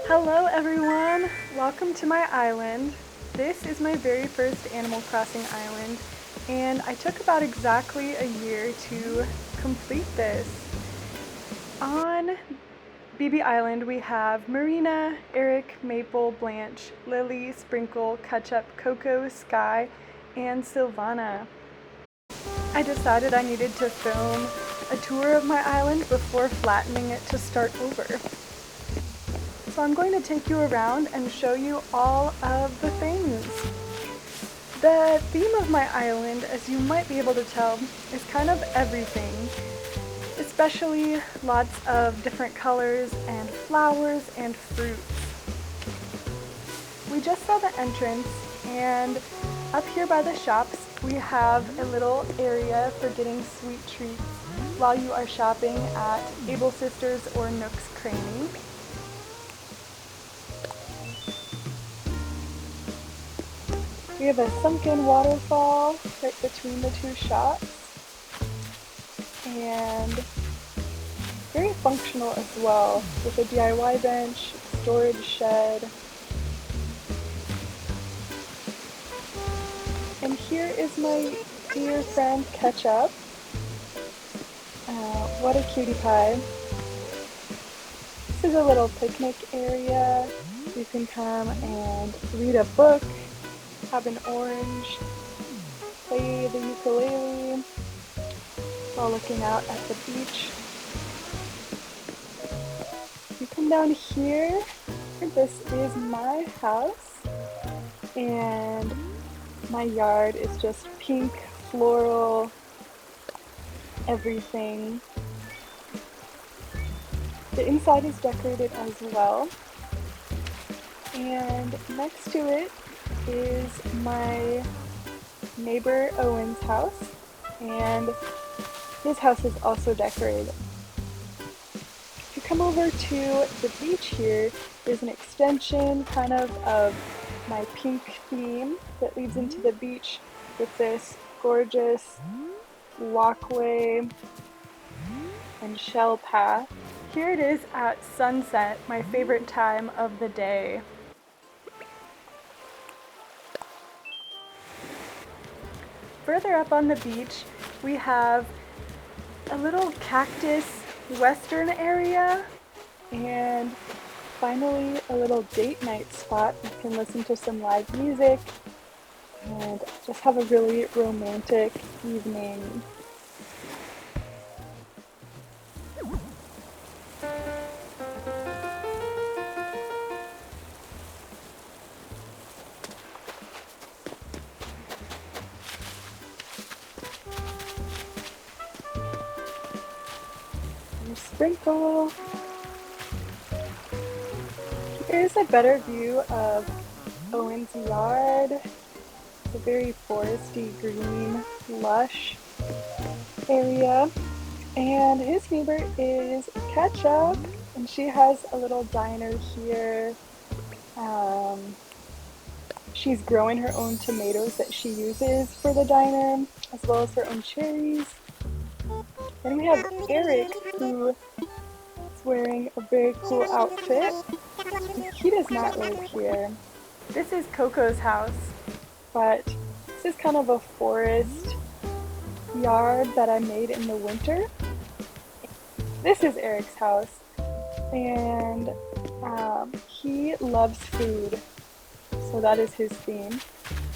Hello everyone! Welcome to my island. This is my very first Animal Crossing island, and I took about exactly a year to complete this. On BB Island we have Marina, Erik, Maple, Blanche, Lily, Sprinkle, Ketchup, Coco, Skye, and Sylvana. I decided I needed to film a tour of my island before flattening it to start over. So I'm going to take you around and show you all of the things. The theme of my island, as you might be able to tell, is kind of everything, especially lots of different colors and flowers and fruits. We just saw the entrance, and up here by the shops we have a little area for getting sweet treats while you are shopping at Able Sisters or Nook's Cranny. We have a sunken waterfall right between the two shops, and very functional as well, with a DIY bench, storage shed. And here is my dear friend Ketchup. What a cutie pie. This is a little picnic area. You can come and read a book, have an orange, play the ukulele while looking out at the beach. You come down here, this is my house, and my yard is just pink, floral, everything. The inside is decorated as well, and next to it is my neighbor Owen's house, and his house is also decorated. If you come over to the beach here, there's an extension kind of my pink theme that leads into the beach with this gorgeous walkway and shell path. Here it is at sunset, my favorite time of the day. Further up on the beach, we have a little cactus western area, and finally a little date night spot. You can listen to some live music and just have a really romantic evening. Sprinkle. Here's a better view of Owen's yard. It's a very foresty, green, lush area. And his neighbor is Ketchup, and she has a little diner here. She's growing her own tomatoes that she uses for the diner, as well as her own cherries. Then we have Erik, who is wearing a very cool outfit. He does not live here. This is Coco's house, but this is kind of a forest yard that I made in the winter. This is Erik's house, and he loves food, so that is his theme.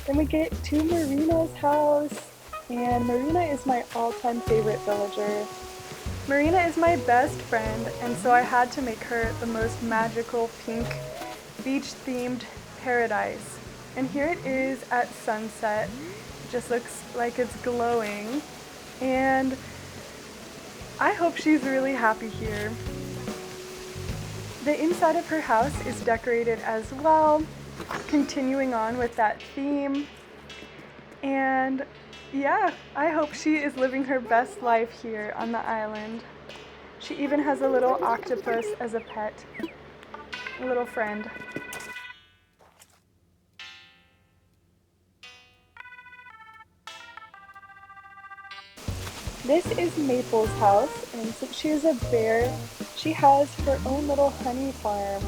Then we get to Marina's house, and Marina is my all-time favorite villager. Marina is my best friend, and so I had to make her the most magical pink beach-themed paradise. And here it is at sunset. It just looks like it's glowing, and I hope she's really happy here. The inside of her house is decorated as well, continuing on with that theme. And yeah, I hope she is living her best life here on the island. She even has a little octopus as a pet, a little friend. This is Maple's house, and since she is a bear, she has her own little honey farm.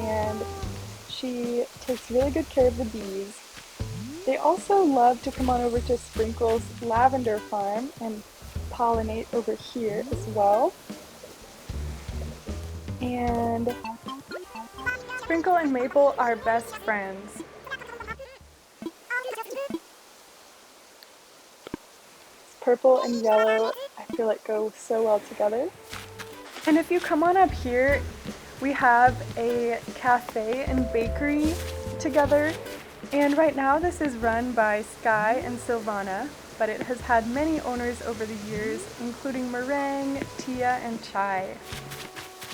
and she takes really good care of the bees. They also love to come on over to Sprinkle's lavender farm and pollinate over here as well. And Sprinkle and Maple are best friends. Purple and yellow, I feel like go so well together. And if you come on up here, we have a cafe and bakery together. And right now this is run by Skye and Sylvana, but it has had many owners over the years, including Meringue, Tia, and Chai.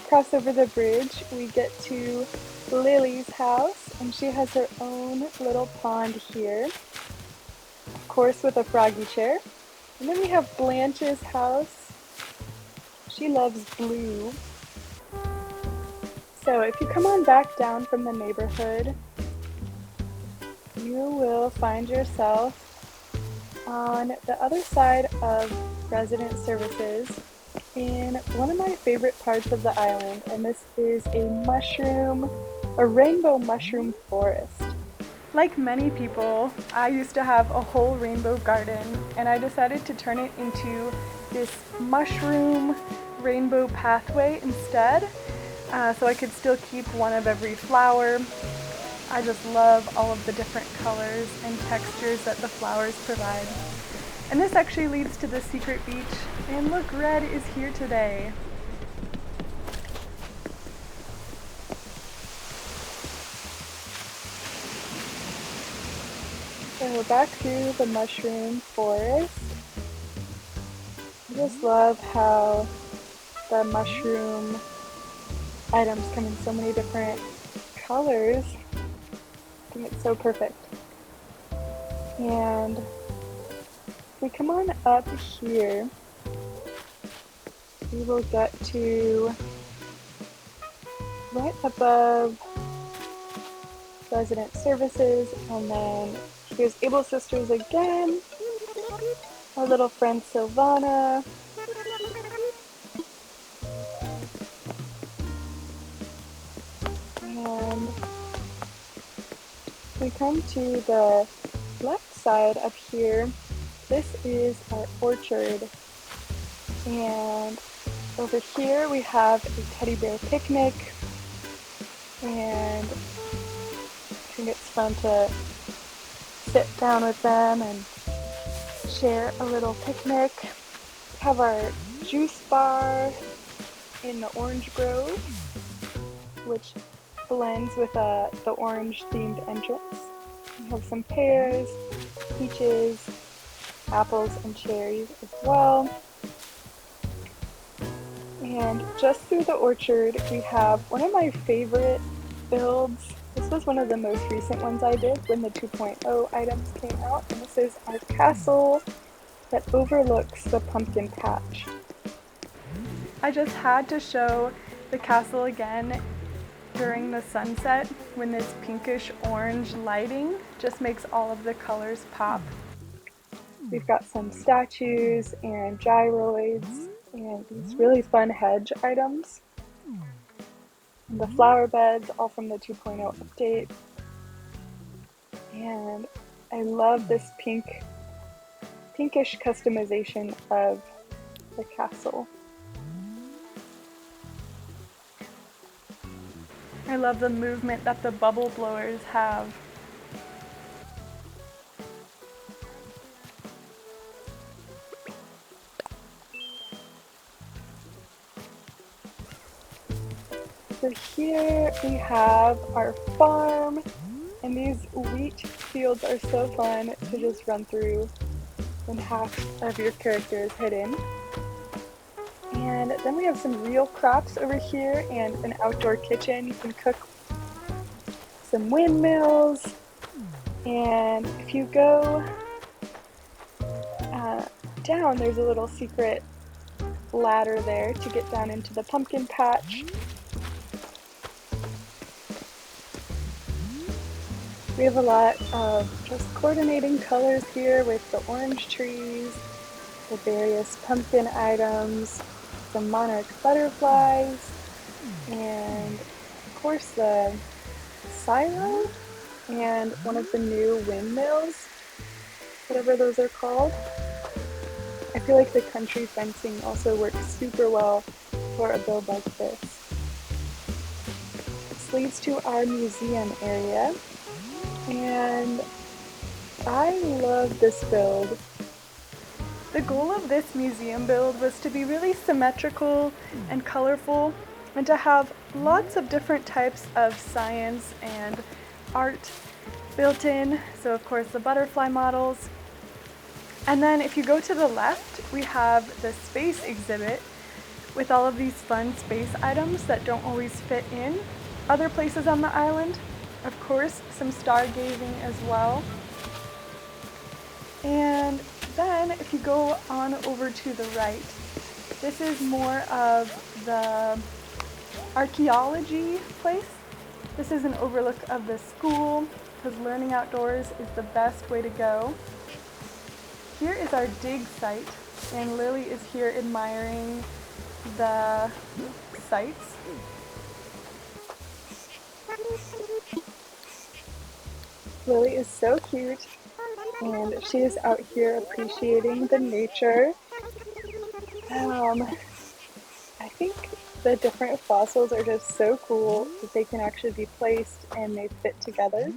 Cross over the bridge, we get to Lily's house, and she has her own little pond here, of course with a froggy chair. And then we have Blanche's house. She loves blue. So if you come on back down from the neighborhood, you will find yourself on the other side of resident services in one of my favorite parts of the island, and this is a rainbow mushroom forest. Like many people, I used to have a whole rainbow garden, and I decided to turn it into this mushroom rainbow pathway instead, so I could still keep one of every flower. I just love all of the different colors and textures that the flowers provide. And this actually leads to the secret beach, and look, Red is here today. So back through the mushroom forest. I just love how the mushroom items come in so many different colors. I think it's so perfect. And if we come on up here, we will get to right above resident services, and then here's Able Sisters again, our little friend Sylvana. And we come to the left side up here. This is our orchard, and over here we have a teddy bear picnic, and I think it's fun to sit down with them and share a little picnic. We have our juice bar in the orange grove, which blends with the orange themed entrance. We have some pears, peaches, apples, and cherries as well. And just through the orchard, we have one of my favorite builds. This was one of the most recent ones I did when the 2.0 items came out, and this is our castle that overlooks the pumpkin patch. I just had to show the castle again during the sunset when this pinkish orange lighting just makes all of the colors pop. We've got some statues and gyroids and these really fun hedge items. And the flower beds, all from the 2.0 update. And I love this pinkish customization of the castle. I love the movement that the bubble blowers have. So here we have our farm, and these wheat fields are so fun to just run through when half of your character is hidden. And then we have some real crops over here and an outdoor kitchen. You can cook some windmills, and if you go down, there's a little secret ladder there to get down into the pumpkin patch. We have a lot of just coordinating colors here with the orange trees, the various pumpkin items, some monarch butterflies, and of course, the silo and one of the new windmills, whatever those are called. I feel like the country fencing also works super well for a build like this. This leads to our museum area, and I love this build. The goal of this museum build was to be really symmetrical and colorful, and to have lots of different types of science and art built in. So of course the butterfly models. And then if you go to the left, we have the space exhibit with all of these fun space items that don't always fit in other places on the island. Of course, some stargazing as well. And then if you go on over to the right, this is more of the archaeology place. This is an overlook of the school, because learning outdoors is the best way to go. Here is our dig site, and Lily is here admiring the sites. Lily is so cute, and she is out here appreciating the nature. I think the different fossils are just so cool that they can actually be placed and they fit together.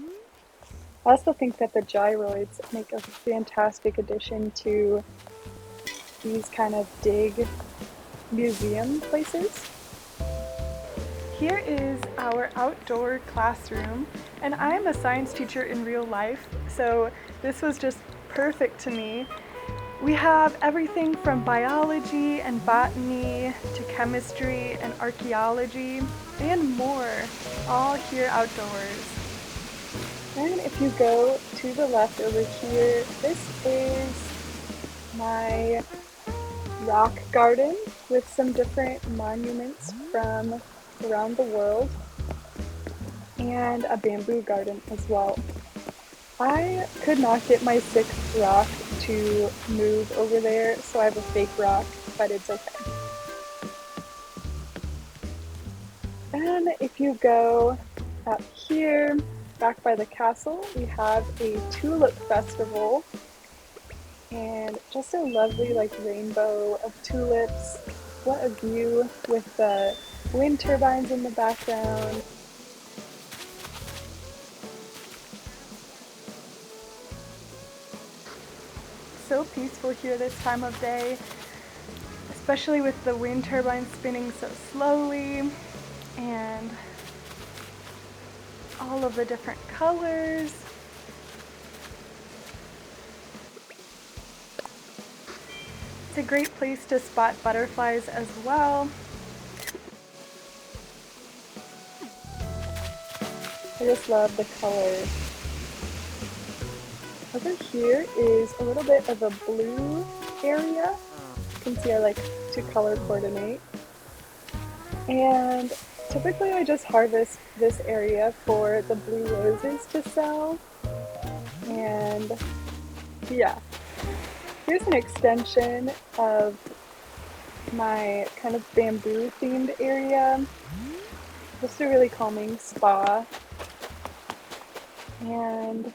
I also think that the gyroids make a fantastic addition to these kind of dig museum places. Here is our outdoor classroom, and I'm a science teacher in real life, so this was just perfect to me. We have everything from biology and botany to chemistry and archaeology and more, all here outdoors. And if you go to the left over here, this is my rock garden with some different monuments from around the world, and a bamboo garden as well. I could not get my 6th rock to move over there, so I have a fake rock, but it's okay. And if you go up here, back by the castle, we have a tulip festival, and just a lovely rainbow of tulips. What a view with the wind turbines in the background. So peaceful here this time of day, especially with the wind turbines spinning so slowly and all of the different colors. It's a great place to spot butterflies as well. I just love the colors. Over here is a little bit of a blue area. You can see I like to color coordinate. And typically I just harvest this area for the blue roses to sell. And yeah, here's an extension of my kind of bamboo themed area. Just a really calming spa. And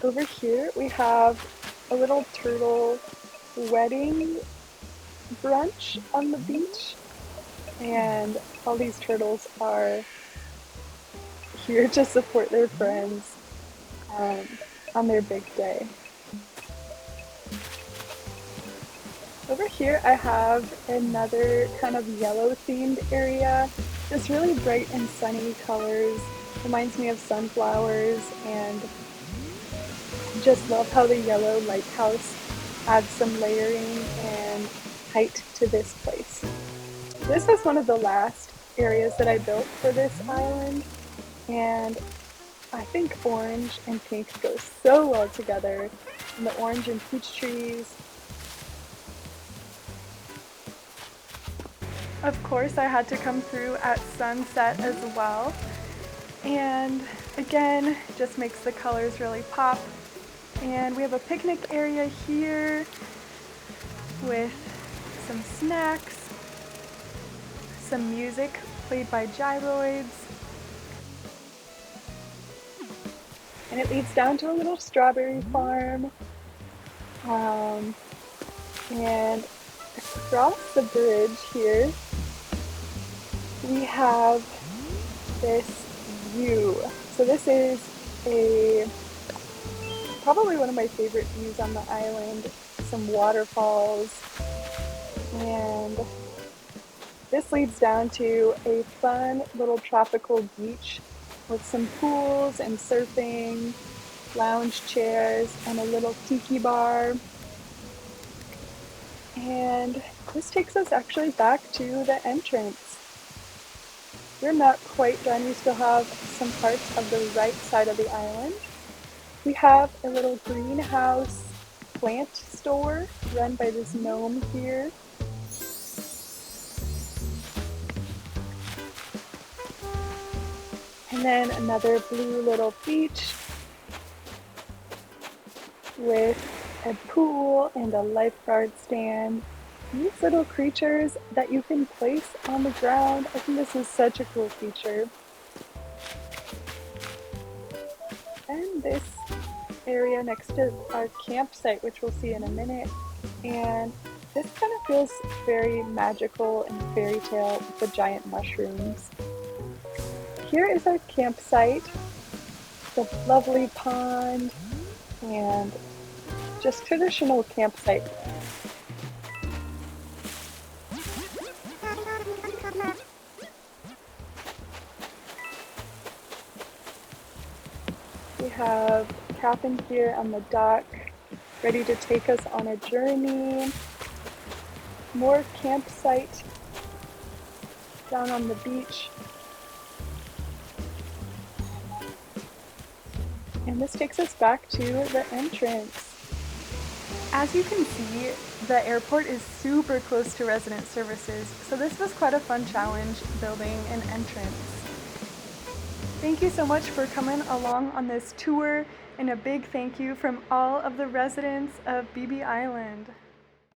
over here we have a little turtle wedding brunch on the beach, and all these turtles are here to support their friends on their big day. Over here I have another kind of yellow themed area. Just really bright and sunny colors. Reminds me of sunflowers, and just love how the yellow lighthouse adds some layering and height to this place. This was one of the last areas that I built for this island, and I think orange and pink go so well together, and the orange and peach trees. Of course, I had to come through at sunset as well, and again, just makes the colors really pop. And we have a picnic area here with some snacks, some music played by gyroids. And it leads down to a little strawberry farm. And across the bridge here, we have this view. So this is probably one of my favorite views on the island. Some waterfalls, and this leads down to a fun little tropical beach with some pools and surfing, lounge chairs, and a little tiki bar. And this takes us actually back to the entrance. We're not quite done. We still have some parts of the right side of the island. We have a little greenhouse plant store run by this gnome here. And then another blue little beach with a pool and a lifeguard stand. These little creatures that you can place on the ground. I think this is such a cool feature. And this area next to our campsite, which we'll see in a minute. And this kind of feels very magical and fairy tale with the giant mushrooms. Here is our campsite, the lovely pond, and just traditional campsite. We have a cabin here on the dock, ready to take us on a journey. More campsite down on the beach. And this takes us back to the entrance. As you can see, the airport is super close to resident services, so this was quite a fun challenge building an entrance. Thank you so much for coming along on this tour, and a big thank you from all of the residents of BB Island.